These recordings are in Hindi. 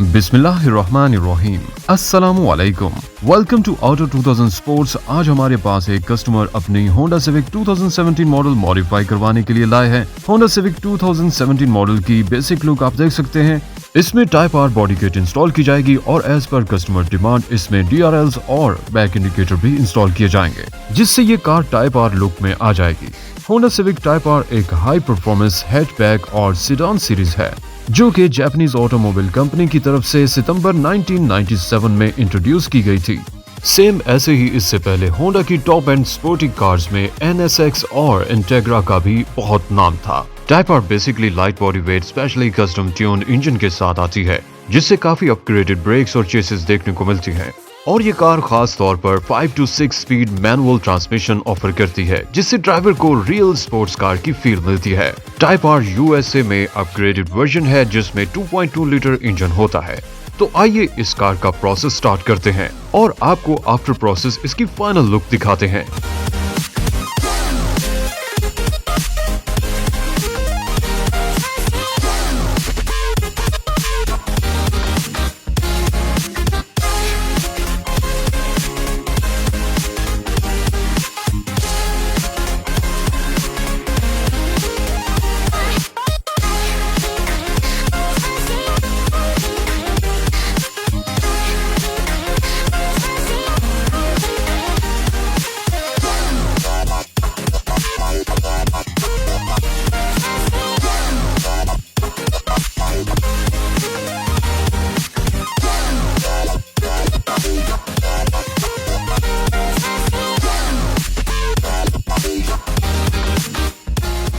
बिस्मिल्लाहिर्रहमानिर्रहीम, अस्सलामुअलैकुम। Welcome to auto 2000 sports. आज हमारे पास एक कस्टमर अपनी होंडा सिविक 2017 मॉडल मॉडिफाई करवाने के लिए लाए हैं। होंडा सिविक 2017 मॉडल की बेसिक लुक आप देख सकते हैं। इसमें type our body kit install की जाएगी और एज पर कस्टमर डिमांड इसमें DRLs और बैक इंडिकेटर भी इंस्टॉल किए जाएंगे, जिससे ये कार टाइप आर लुक में आ जाएगी। होंडा सिविक टाइप आर एक हाई परफॉर्मेंस हैचबैक और सिडान सीरीज है, जो कि जापानीज ऑटोमोबाइल कंपनी की तरफ से सितंबर 1997 में इंट्रोड्यूस की गई थी। सेम ऐसे ही इससे पहले होंडा की टॉप एंड स्पोर्टी कार्स में NSX और इंटेग्रा का भी बहुत नाम था। Type R basically light body weight specially custom tune engine के साथ आती है, जिससे काफी अपग्रेडेड ब्रेक्स और चेसिस देखने को मिलती हैं। और ये कार खास तौर पर 5 to 6 speed manual transmission offer करती है, जिससे ड्राइवर को रियल स्पोर्ट्स कार की फील मिलती है। टाइप आर USA में अपग्रेडेड वर्जन है, जिसमें 2.2 लीटर इंजन होता है। तो आइए इस कार का प्रोसेस स्टार्ट करते हैं और आपको आफ्टर प्रोसेस इसकी फाइनल लुक दिखाते हैं।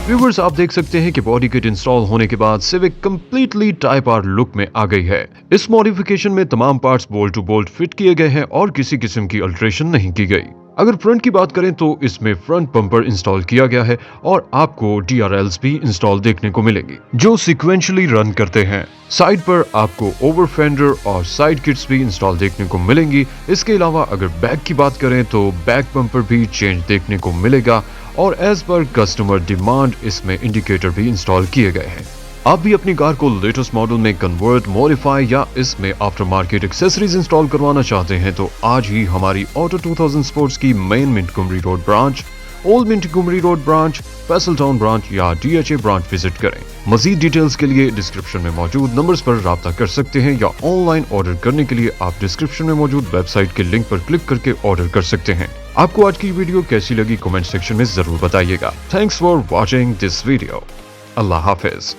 व्यूअर्स, आप देख सकते हैं कि बॉडी किट इंस्टॉल होने के बाद Civic completely type R look में आ गई है। इस मॉडिफिकेशन में तमाम parts bolt to bolt fit किए गए हैं और किसी किस्म की अल्टरेशन नहीं की गई। अगर फ्रंट की बात करें तो इसमें फ्रंट बम्पर इंस्टॉल किया गया है और आपको DRLs भी इंस्टॉल देखने को मिलेंगी, जो सीक्वेंशियली रन करते हैं। साइड पर आपको ओवर फेंडर और साइड किट्स भी इंस्टॉल देखने को मिलेंगी। इसके अलावा अगर बैक की बात करें तो बैक बम्पर भी चेंज देखने को मिलेगा और एज पर कस्टमर डिमांड इसमें इंडिकेटर भी इंस्टॉल किए गए हैं। आप भी अपनी कार को लेटेस्ट मॉडल में कन्वर्ट, मॉडिफाई या इसमें आफ्टर मार्केट एक्सेसरीज इंस्टॉल करवाना चाहते हैं तो आज ही हमारी ऑटो 2000 स्पोर्ट्स की main Montgomery road branch, old Montgomery road branch, Faisal town branch या DHA ब्रांच विजिट करें। मजीद डिटेल्स के लिए डिस्क्रिप्शन में मौजूद नंबर्स पर राब्ता कर सकते हैं या ऑनलाइन ऑर्डर करने के लिए आप डिस्क्रिप्शन में मौजूद वेबसाइट के लिंक पर क्लिक करके ऑर्डर कर सकते हैं। आपको आज की वीडियो कैसी लगी कमेंट सेक्शन में जरूर बताइएगा। Thanks for watching this video. Allah Hafiz.